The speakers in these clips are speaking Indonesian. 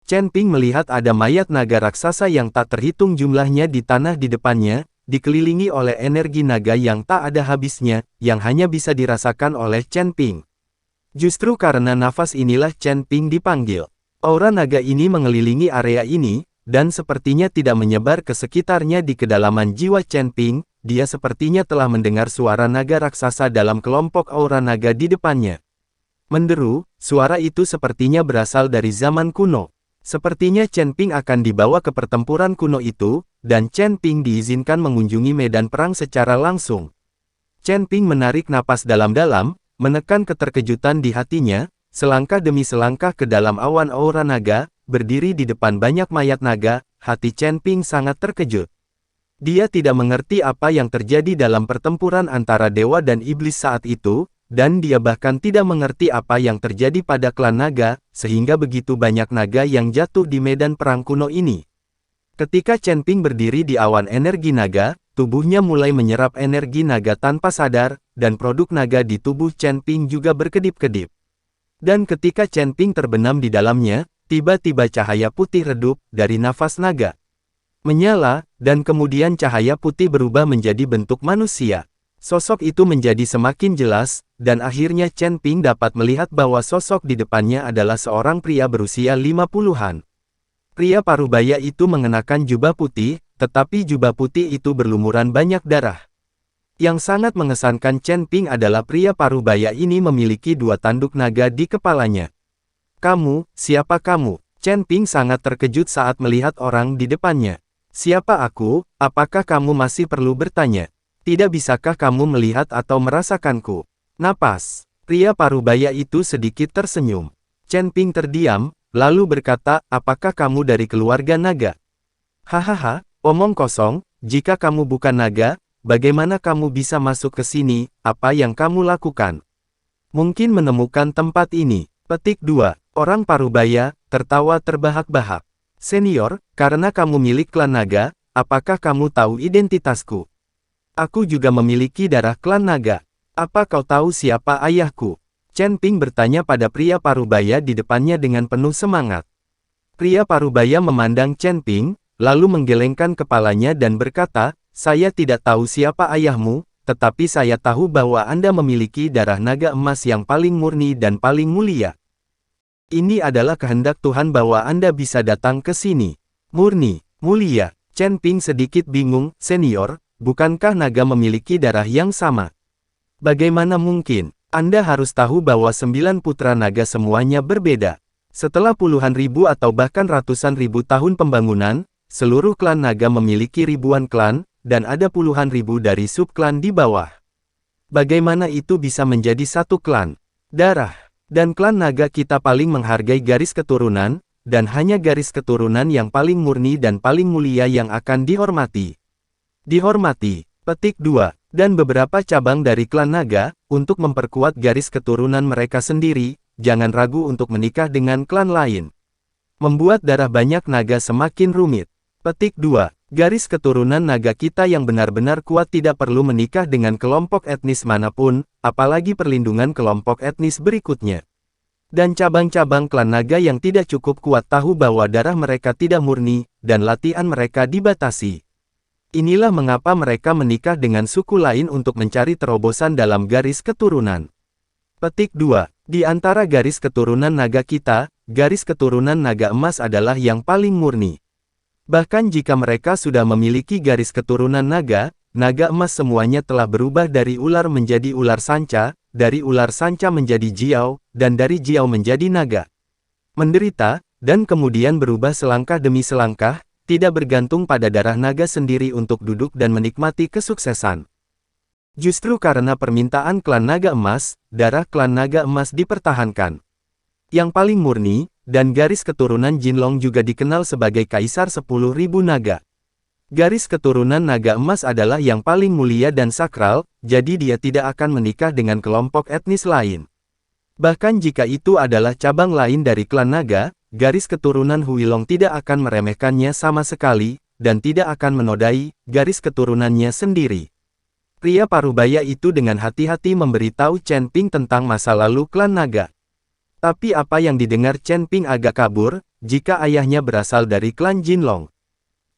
Chen Ping melihat ada mayat naga raksasa yang tak terhitung jumlahnya di tanah di depannya, dikelilingi oleh energi naga yang tak ada habisnya, yang hanya bisa dirasakan oleh Chen Ping. Justru karena nafas inilah Chen Ping dipanggil. Aura naga ini mengelilingi area ini, dan sepertinya tidak menyebar ke sekitarnya. Di kedalaman jiwa Chen Ping, dia sepertinya telah mendengar suara naga raksasa dalam kelompok aura naga di depannya. Menderu, suara itu sepertinya berasal dari zaman kuno. Sepertinya Chen Ping akan dibawa ke pertempuran kuno itu, dan Chen Ping diizinkan mengunjungi medan perang secara langsung. Chen Ping menarik napas dalam-dalam, menekan keterkejutan di hatinya, selangkah demi selangkah ke dalam awan aura naga, berdiri di depan banyak mayat naga. Hati Chen Ping sangat terkejut. Dia tidak mengerti apa yang terjadi dalam pertempuran antara dewa dan iblis saat itu, dan dia bahkan tidak mengerti apa yang terjadi pada klan naga, sehingga begitu banyak naga yang jatuh di medan perang kuno ini. Ketika Chen Ping berdiri di awan energi naga, tubuhnya mulai menyerap energi naga tanpa sadar, dan produk naga di tubuh Chen Ping juga berkedip-kedip. Dan ketika Chen Ping terbenam di dalamnya, tiba-tiba cahaya putih redup dari nafas naga menyala, dan kemudian cahaya putih berubah menjadi bentuk manusia. Sosok itu menjadi semakin jelas, dan akhirnya Chen Ping dapat melihat bahwa sosok di depannya adalah seorang pria berusia 50-an. Pria parubaya itu mengenakan jubah putih, tetapi jubah putih itu berlumuran banyak darah. Yang sangat mengesankan Chen Ping adalah pria parubaya ini memiliki 2 tanduk naga di kepalanya. "Kamu, siapa kamu?" Chen Ping sangat terkejut saat melihat orang di depannya. "Siapa aku? Apakah kamu masih perlu bertanya? Tidak bisakah kamu melihat atau merasakanku?" Napas. Pria parubaya itu sedikit tersenyum. Chen Ping terdiam, lalu berkata, "Apakah kamu dari keluarga naga?" "Hahaha, omong kosong, jika kamu bukan naga, bagaimana kamu bisa masuk ke sini? Apa yang kamu lakukan?" "Mungkin menemukan tempat ini." Petik 2. Orang parubaya tertawa terbahak-bahak. "Senior, karena kamu milik klan naga, apakah kamu tahu identitasku? Aku juga memiliki darah klan naga. Apa kau tahu siapa ayahku?" Chen Ping bertanya pada pria parubaya di depannya dengan penuh semangat. Pria parubaya memandang Chen Ping, lalu menggelengkan kepalanya dan berkata, "Saya tidak tahu siapa ayahmu, tetapi saya tahu bahwa Anda memiliki darah naga emas yang paling murni dan paling mulia. Ini adalah kehendak Tuhan bahwa Anda bisa datang ke sini." "Murni, mulia." Chen Ping sedikit bingung. "Senior, bukankah naga memiliki darah yang sama? Bagaimana mungkin? Anda harus tahu bahwa 9 putra naga semuanya berbeda. Setelah puluhan ribu atau bahkan ratusan ribu tahun pembangunan, seluruh klan naga memiliki ribuan klan, dan ada puluhan ribu dari subklan di bawah. Bagaimana itu bisa menjadi satu klan? Darah. Dan klan naga kita paling menghargai garis keturunan, dan hanya garis keturunan yang paling murni dan paling mulia yang akan dihormati." Dihormati. Petik 2. Dan beberapa cabang dari klan naga, untuk memperkuat garis keturunan mereka sendiri, jangan ragu untuk menikah dengan klan lain. Membuat darah banyak naga semakin rumit. Petik 2. Garis keturunan naga kita yang benar-benar kuat tidak perlu menikah dengan kelompok etnis manapun, apalagi perlindungan kelompok etnis berikutnya. Dan cabang-cabang klan naga yang tidak cukup kuat tahu bahwa darah mereka tidak murni, dan latihan mereka dibatasi. Inilah mengapa mereka menikah dengan suku lain untuk mencari terobosan dalam garis keturunan. Petik 2. Di antara garis keturunan naga kita, garis keturunan naga emas adalah yang paling murni. Bahkan jika mereka sudah memiliki garis keturunan naga, naga emas semuanya telah berubah dari ular menjadi ular sanca, dari ular sanca menjadi jiao, dan dari jiao menjadi naga. Menderita, dan kemudian berubah selangkah demi selangkah, tidak bergantung pada darah naga sendiri untuk duduk dan menikmati kesuksesan. Justru karena permintaan klan naga emas, darah klan naga emas dipertahankan. Yang paling murni, dan garis keturunan Jinlong juga dikenal sebagai Kaisar 10.000 naga. Garis keturunan naga emas adalah yang paling mulia dan sakral, jadi dia tidak akan menikah dengan kelompok etnis lain. Bahkan jika itu adalah cabang lain dari klan naga, garis keturunan Huilong tidak akan meremehkannya sama sekali, dan tidak akan menodai garis keturunannya sendiri. Pria parubaya itu dengan hati-hati memberitahu Chen Ping tentang masa lalu klan naga. Tapi apa yang didengar Chen Ping agak kabur, jika ayahnya berasal dari klan Jinlong.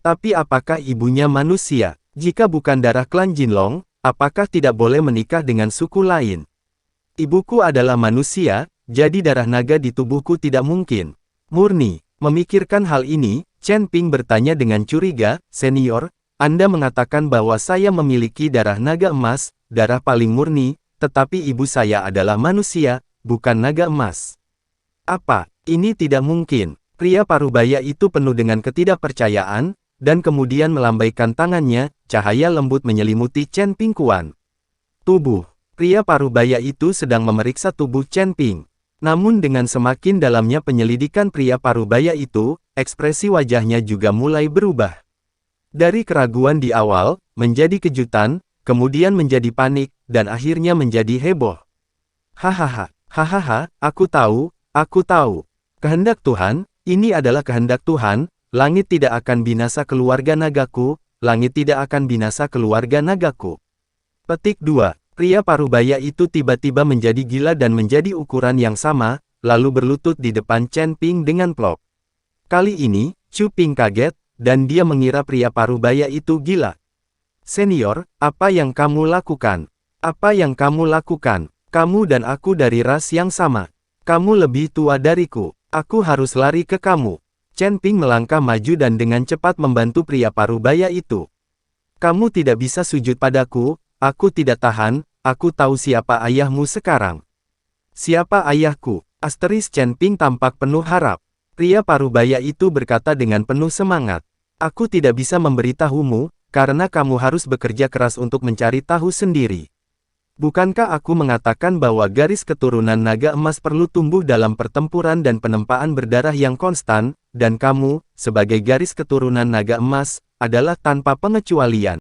Tapi apakah ibunya manusia? Jika bukan darah klan Jinlong, apakah tidak boleh menikah dengan suku lain? Ibuku adalah manusia, jadi darah naga di tubuhku tidak mungkin. Murni. Memikirkan hal ini, Chen Ping bertanya dengan curiga, "Senior, Anda mengatakan bahwa saya memiliki darah naga emas, darah paling murni, tetapi ibu saya adalah manusia, bukan naga emas. Apa? Ini tidak mungkin." Pria parubaya itu penuh dengan ketidakpercayaan, dan kemudian melambaikan tangannya, cahaya lembut menyelimuti Chen Ping Kuan. Tubuh. Pria parubaya itu sedang memeriksa tubuh Chen Ping. Namun dengan semakin dalamnya penyelidikan pria parubaya itu, ekspresi wajahnya juga mulai berubah. Dari keraguan di awal, menjadi kejutan, kemudian menjadi panik, dan akhirnya menjadi heboh. Hahaha, hahaha, aku tahu. Kehendak Tuhan, ini adalah kehendak Tuhan, langit tidak akan binasa keluarga nagaku, langit tidak akan binasa keluarga nagaku. Petik 2. Pria parubaya itu tiba-tiba menjadi gila dan menjadi ukuran yang sama, lalu berlutut di depan Chen Ping dengan plok. Kali ini, Chu Ping kaget, dan dia mengira pria parubaya itu gila. "Senior, apa yang kamu lakukan? Apa yang kamu lakukan? Kamu dan aku dari ras yang sama. Kamu lebih tua dariku. Aku harus lari ke kamu." Chen Ping melangkah maju dan dengan cepat membantu pria parubaya itu. "Kamu tidak bisa sujud padaku, aku tidak tahan, aku tahu siapa ayahmu sekarang." "Siapa ayahku?" Chen Ping tampak penuh harap. Pria parubaya itu berkata dengan penuh semangat. "Aku tidak bisa memberitahumu, karena kamu harus bekerja keras untuk mencari tahu sendiri. Bukankah aku mengatakan bahwa garis keturunan naga emas perlu tumbuh dalam pertempuran dan penempaan berdarah yang konstan, dan kamu, sebagai garis keturunan naga emas, adalah tanpa pengecualian."